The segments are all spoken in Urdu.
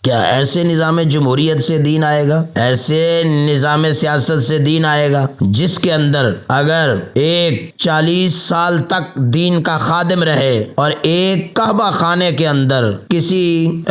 کیا ایسے نظام جمہوریت سے دین آئے گا؟ ایسے نظام سیاست سے دین آئے گا جس کے اندر اگر ایک 40 سال تک دین کا خادم رہے اور ایک کعبہ خانے کے اندر کسی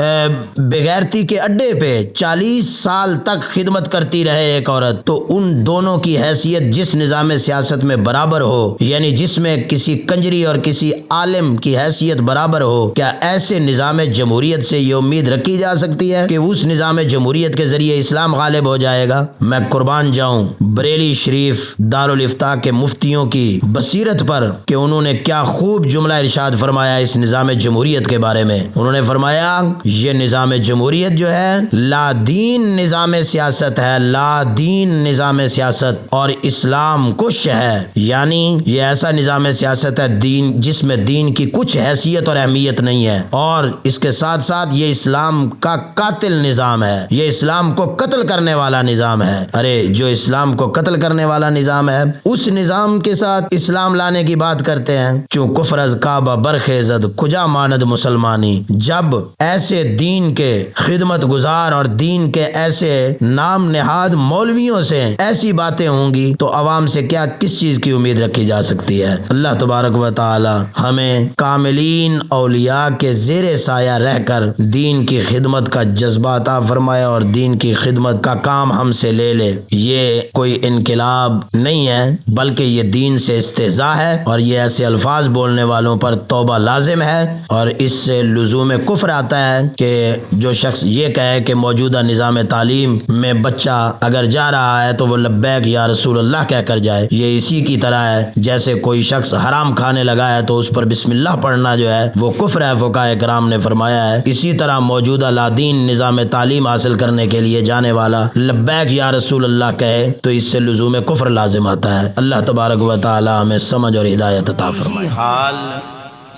بغیرتی کے اڈے پہ 40 سال تک خدمت کرتی رہے ایک عورت، تو ان دونوں کی حیثیت جس نظام سیاست میں برابر ہو، یعنی جس میں کسی کنجری اور کسی عالم کی حیثیت برابر ہو، کیا ایسے نظام جمہوریت سے یہ امید رکھی جا سکتی ہے کہ اس نظام جمہوریت کے ذریعے اسلام غالب ہو جائے گا؟ میں قربان جاؤں بریلی شریف دارالافتاء کے مفتیوں کی بصیرت پر کہ انہوں نے کیا خوب جملہ ارشاد فرمایا اس نظام جمہوریت کے بارے میں۔ انہوں نے فرمایا یہ نظام جمہوریت جو ہے لا دین نظام سیاست ہے، لا دین نظام سیاست، اور اسلام کش ہے، یعنی یہ ایسا نظام سیاست ہے دین جس میں دین کی کچھ حیثیت اور اہمیت نہیں ہے، اور اس کے ساتھ ساتھ یہ اسلام کا قاتل نظام ہے، یہ اسلام کو قتل کرنے والا نظام ہے۔ ارے جو اسلام کو قتل کرنے والا نظام ہے اس نظام کے ساتھ اسلام لانے کی بات کرتے ہیں۔ چوں کفر از کعبہ برخیزد کجا ماند مسلمانی، جب ایسے دین کے خدمت گزار اور دین کے ایسے نام نہاد مولویوں سے ایسی باتیں ہوں گی تو عوام سے کیا کس چیز کی امید رکھی جا سکتی ہے؟ اللہ تبارک و تعالی ہمیں کاملین اولیاء کے زیر سایہ رہ کر دین کی خدمت کا جذبہ عطا فرمائے اور دین کی خدمت کا کام ہم سے لے لے۔ یہ کوئی انقلاب نہیں ہے بلکہ یہ دین سے استہزاء ہے، اور یہ ایسے الفاظ بولنے والوں پر توبہ لازم ہے، اور اس سے لزوم کفر آتا ہے کہ جو شخص یہ کہے کہ موجودہ نظام تعلیم میں بچہ اگر جا رہا ہے تو وہ لبیک یا رسول اللہ کہہ کر جائے۔ یہ اسی کی طرح ہے جیسے کوئی شخص حرام کھانے لگا ہے تو اس پر بسم اللہ پڑھنا جو ہے وہ کفر ہے، فقہاء کرام نے فرمایا ہے۔ اسی طرح موجودہ لادین نظام تعلیم حاصل کرنے کے لیے جانے والا لبیک یا رسول اللہ کہے تو اس سے لزوم کفر لازم آتا ہے۔ اللہ تبارک و تعالی ہمیں سمجھ اور ہدایت عطا فرمائے۔ حال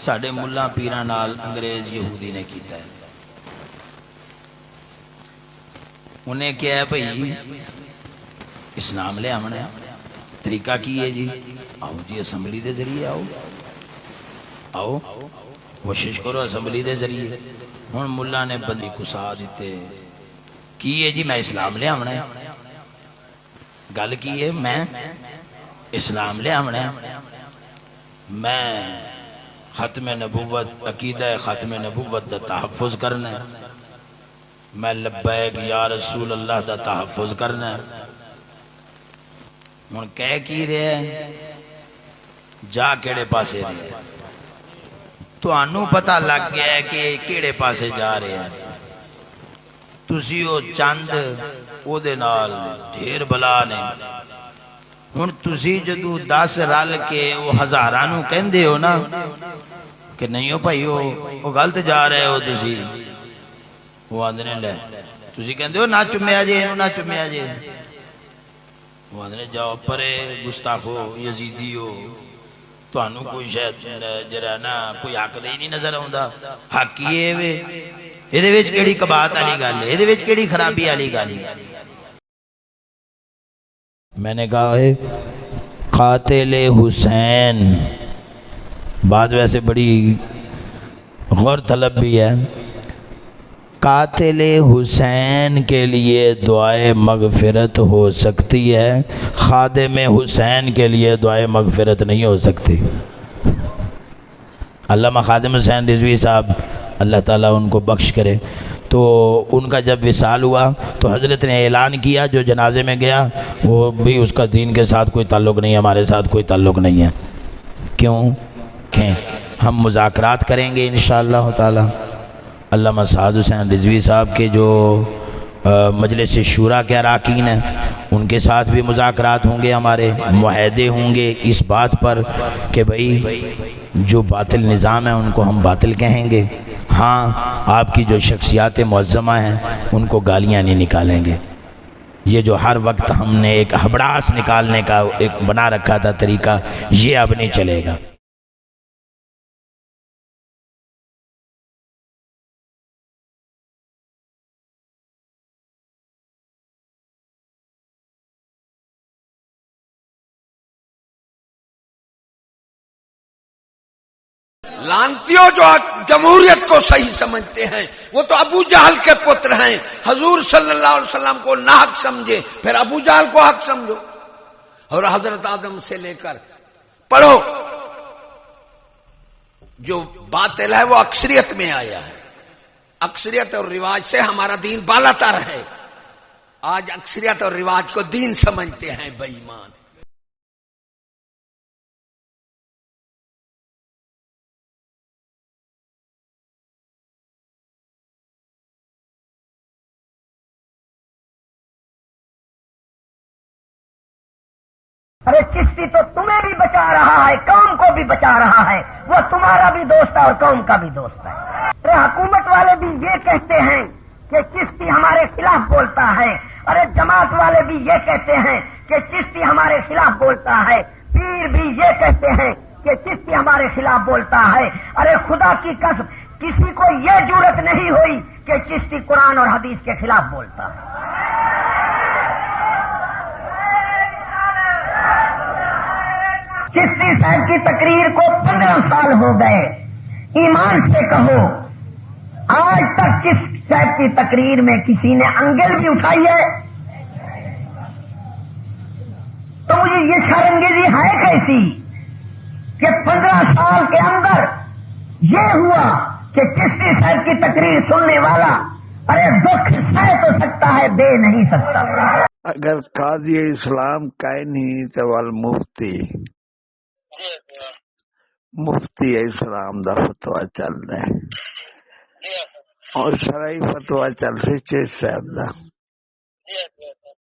ساڈے ملا پیراں نال انگریز یہودی نے کیتا ہے۔ انہیں کیا ہے بھئی اسلام لے آمنا ہے، طریقہ کی ہے جی؟ آؤ جی اسمبلی دے ذریعے آؤ، آؤ کوشش کرو اسمبلی دے ذریعے۔ ہن ملا نے بندی کسا دیتے کی ہے جی میں اسلام لے آمنا ہے، گل کی ہے میں اسلام لے آمنا ہے، میں ختم نبوت عقیدہ ختم نبوت دا تحفظ کرنا ہے، میں لبیک یا رسول اللہ دا تحفظ کرنا ہے۔ ہن کہہ کی رہے ہیں جا کیڑے پاسے رہے، تو آنو پتہ لگ گیا ہے کہ کیڑے پاسے جا رہے ہیں، تسی او چند او دے نال ڈھیر بلا نے۔ ہن تسی جدو 10 رل کے او ہزارانو کہندے ہو نا کہ نہیں ہو بھائی او غلط جا رہے ہو تسی، وہ آندھنے لے تسی کہندے ہو نہ چمیا جے نہ چمیا جے، وہ آندھنے جاؤ پرے گستاخو یزیدیو، تو انو کوئی شاید جرا نا کوئی حق دے نہیں نظر آؤندا، حق یہ وے ایدے وچ کیڑی کبات والی گل ہے، ایدے وچ کیڑی خرابی والی گل ہے؟ میں نے کہا ہے قاتل حسین، بات ویسے بڑی غور طلب بھی ہے، قاتل حسین کے لیے دعائے مغفرت ہو سکتی ہے، خادم حسین کے لیے دعائے مغفرت نہیں ہو سکتی۔ علامہ خادم حسین رضوی صاحب اللہ تعالیٰ ان کو بخش کرے، تو ان کا جب وصال ہوا تو حضرت نے اعلان کیا جو جنازے میں گیا وہ بھی اس کا دین کے ساتھ کوئی تعلق نہیں ہے، ہمارے ساتھ کوئی تعلق نہیں ہے، کیوں کہ ہم مذاکرات کریں گے انشاءاللہ تعالیٰ۔ علامہ سعد حسین رضوی صاحب کے جو مجلس شورا کے اراکین ہیں ان کے ساتھ بھی مذاکرات ہوں گے، ہمارے معاہدے ہوں گے اس بات پر کہ بھئی جو باطل نظام ہے ان کو ہم باطل کہیں گے، ہاں آپ کی جو شخصیات معظمہ ہیں ان کو گالیاں نہیں نکالیں گے۔ یہ جو ہر وقت ہم نے ایک ہبڑاس نکالنے کا ایک بنا رکھا تھا طریقہ، یہ اب نہیں چلے گا۔ لانتیوں جو جمہوریت کو صحیح سمجھتے ہیں وہ تو ابو جہل کے پتر ہیں. حضور صلی اللہ علیہ وسلم کو ناحق سمجھے پھر ابو جہل کو حق سمجھو. اور حضرت آدم سے لے کر پڑھو جو باطل ہے وہ اکثریت میں آیا ہے. اکثریت اور رواج سے ہمارا دین بالا تر ہے. آج اکثریت اور رواج کو دین سمجھتے ہیں بے ایمان. ارے چشتی تو تمہیں بھی بچا رہا ہے، قوم کو بھی بچا رہا ہے. وہ تمہارا بھی دوست ہے اور قوم کا بھی دوست ہے. ارے حکومت والے بھی یہ کہتے ہیں کہ چشتی ہمارے خلاف بولتا ہے. ارے جماعت والے بھی یہ کہتے ہیں کہ چشتی ہمارے خلاف بولتا ہے. پیر بھی یہ کہتے ہیں کہ چشتی ہمارے خلاف بولتا ہے. ارے خدا کی قسم کسی کو یہ جرأت نہیں ہوئی کہ چشتی قرآن اور حدیث کے خلاف بولتا ہے. چشتی صاحب کی تقریر کو 15 سال ہو گئے. ایمان سے کہو آج تک چشتی صاحب کی تقریر میں کسی نے انگل بھی اٹھائی ہے؟ تو مجھے یہ شرمگیزی ہے کیسی کہ 15 سال کے اندر یہ ہوا کہ چشتی صاحب کی تقریر سننے والا ارے دکھ سہ تو سکتا ہے دے نہیں سکتا. اگر قاضی اسلام کا نہیں تو مفتی اسلام دا فتوا چل رہا ہے اور شرعی فتوا چل رہی چیز صاحب دا.